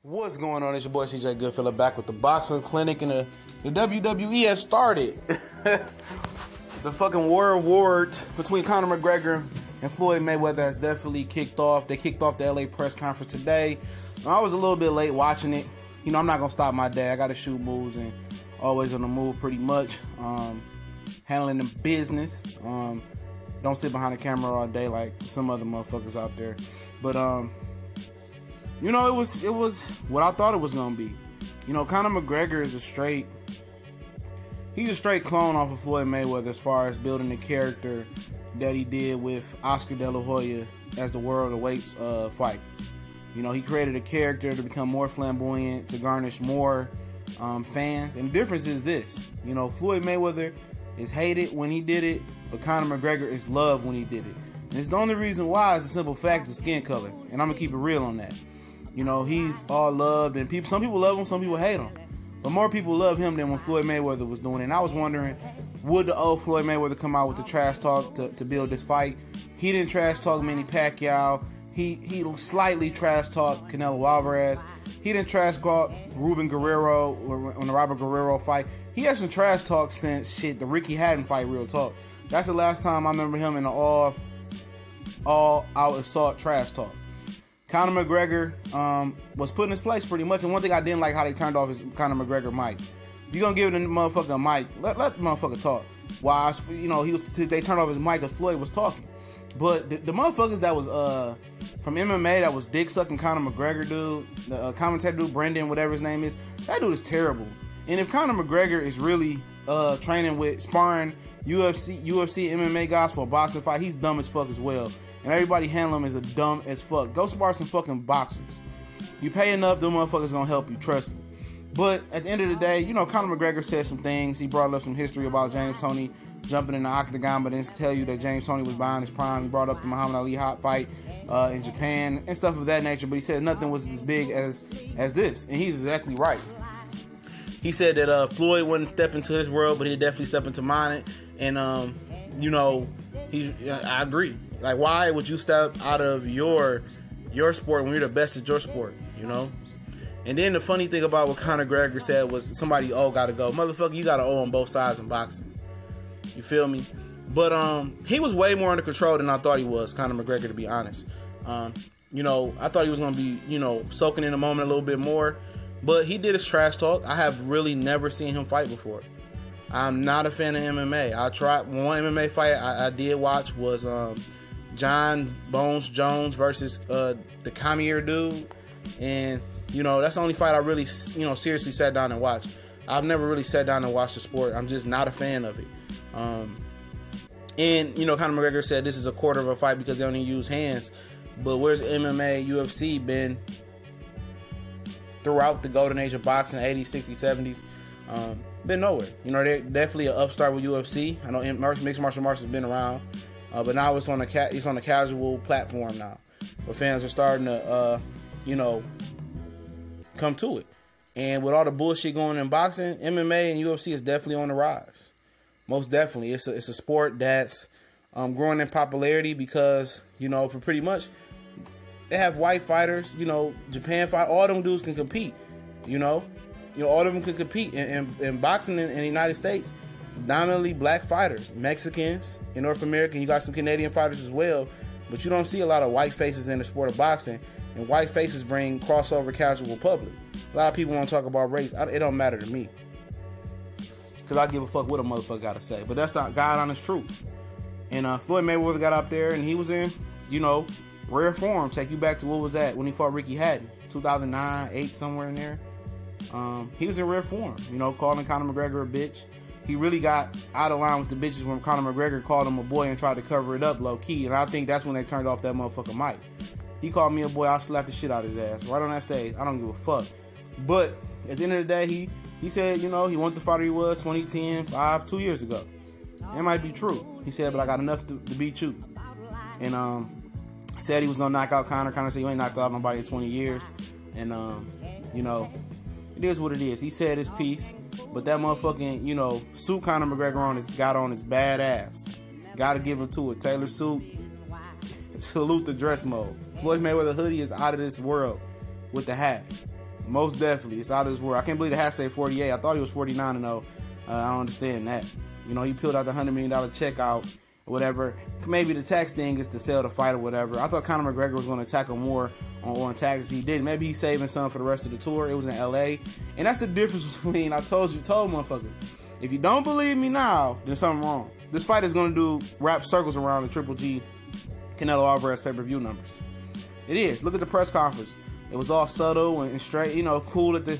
What's going on? It's your boy CJ Goodfella back with the Boxing Clinic, and the WWE has started. The fucking war between Conor McGregor and Floyd Mayweather has definitely kicked off. They kicked off the LA press conference today. I was a little bit late watching it. You know, I'm not going to stop my day. I got to shoot moves and always on the move pretty much. Handling the business. Don't sit behind the camera all day like some other motherfuckers out there. But, you know, it was what I thought it was going to be. You know, Conor McGregor is he's a straight clone off of Floyd Mayweather as far as building the character that he did with Oscar De La Hoya as the world awaits fight. You know, he created a character to become more flamboyant, to garnish more fans. And the difference is this. You know, Floyd Mayweather is hated when he did it, but Conor McGregor is loved when he did it. And it's the only reason why is the simple fact of skin color. And I'm going to keep it real on that. You know, he's all loved, and some people love him, some people hate him. But more people love him than when Floyd Mayweather was doing it. And I was wondering, would the old Floyd Mayweather come out with the trash talk to build this fight? He didn't trash talk Manny Pacquiao. He slightly trash talked Canelo Alvarez. He didn't trash talk Ruben Guerrero on the Robert Guerrero fight. He hasn't trash talked since the Ricky Hatton fight, real talk. That's the last time I remember him in an all out assault trash talk. Conor McGregor was put in his place pretty much, and one thing I didn't like how they turned off his Conor McGregor mic. If you're gonna give the motherfucker a mic, let the motherfucker talk. Why? You know, they turned off his mic as Floyd was talking. But the motherfuckers that was from MMA that was dick sucking Conor McGregor dude, the commentator dude, Brendan, whatever his name is, that dude is terrible. And if Conor McGregor is really training with sparring UFC MMA guys for a boxing fight, he's dumb as fuck as well. And everybody handling him as a dumb as fuck. Go spar some fucking boxers. You pay enough, them motherfuckers gonna help you, trust me. But at the end of the day, you know, Conor McGregor said some things. He brought up some history about James Toney jumping in the octagon, but didn't tell you that James Toney was behind his prime. He brought up the Muhammad Ali hot fight in Japan and stuff of that nature, but he said nothing was as big as this, and he's exactly right. He said that Floyd wouldn't step into his world, but he'd definitely step into mine, and you know, I agree. Like, why would you step out of your sport when you're the best at your sport, you know? And then the funny thing about what Conor McGregor said was somebody gotta go. Motherfucker, you gotta owe on both sides in boxing. You feel me? But he was way more under control than I thought he was, Conor McGregor, to be honest. You know, I thought he was gonna be, you know, soaking in the moment a little bit more. But he did his trash talk. I have really never seen him fight before. I'm not a fan of MMA. I tried one MMA fight I did watch was John Bones Jones versus the Kamier dude, and you know, that's the only fight I really, you know, seriously sat down and watched. I've never really sat down and watched the sport. I'm just not a fan of it. And you know, Conor McGregor said this is a quarter of a fight because they only use hands. But where's MMA, UFC been throughout the golden age of boxing, 80s, 60s, 70s? Been nowhere. You know, they're definitely an upstart with UFC. I know mixed martial arts has been around. But now it's on a casual platform now, where fans are starting to, you know, come to it. And with all the bullshit going in boxing, MMA and UFC is definitely on the rise. Most definitely, it's a sport that's growing in popularity because, you know, for pretty much they have white fighters. You know, Japan fight, all them dudes can compete. You know, all of them can compete in boxing in the United States. Dominantly black fighters, Mexicans in North America, you got some Canadian fighters as well, but you don't see a lot of white faces in the sport of boxing, and white faces bring crossover casual public. A lot of people want to talk about race. It don't matter to me, because I give a fuck what a motherfucker got to say, but that's not God honest truth. And Floyd Mayweather got up there, and he was in, you know, rare form. Take you back to what was that when he fought Ricky Hatton, 2009, 8, somewhere in there. He was in rare form, you know, calling Conor McGregor a bitch. He really got out of line with the bitches when Conor McGregor called him a boy and tried to cover it up low key. And I think that's when they turned off that motherfucker mic. He called me a boy, I'll slap the shit out of his ass right on that stage. I don't give a fuck. But at the end of the day, he said, you know, he wanted the fighter he was 2010, 2 years ago. It might be true. He said, but I got enough to beat you. And said he was gonna knock out Conor. Conor said, you ain't knocked out nobody in 20 years. And you know, it is what it is. He said his piece. But that motherfucking, you know, suit Conor McGregor got on his badass. Gotta give him to it. Taylor suit. Salute the dress mode. Floyd Mayweather hoodie is out of this world with the hat. Most definitely. It's out of this world. I can't believe the hat say 48. I thought he was 49-0. I don't understand that. You know, he peeled out the $100 million check out or whatever. Maybe the tax thing is to sell the fight or whatever. I thought Conor McGregor was going to tackle more on taxes. He didn't. Maybe he's saving some for the rest of the tour. It was in LA. And that's the difference between, I told motherfuckers, if you don't believe me now, there's something wrong. This fight is going to wrap circles around the Triple G Canelo Alvarez pay-per-view numbers. It is. Look at the press conference. It was all subtle and straight, you know, cool at the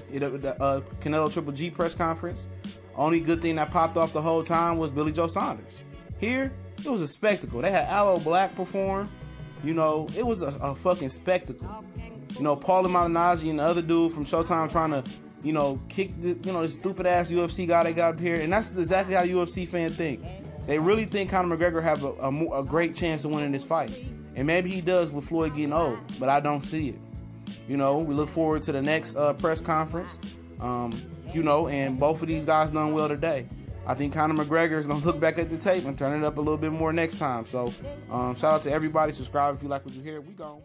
Canelo Triple G press conference. Only good thing that popped off the whole time was Billy Joe Saunders. Here, it was a spectacle. They had Aloe Black perform. You know, it was a fucking spectacle. You know, Paulie Malignaggi and the other dude from Showtime trying to, you know, kick the, you know, this stupid ass UFC guy they got up here. And that's exactly how UFC fans think. They really think Conor McGregor have a great chance of winning this fight. And maybe he does with Floyd getting old, but I don't see it. You know, we look forward to the next press conference. You know, and both of these guys done well today. I think Conor McGregor is going to look back at the tape and turn it up a little bit more next time. So, shout out to everybody. Subscribe if you like what you hear. We gone.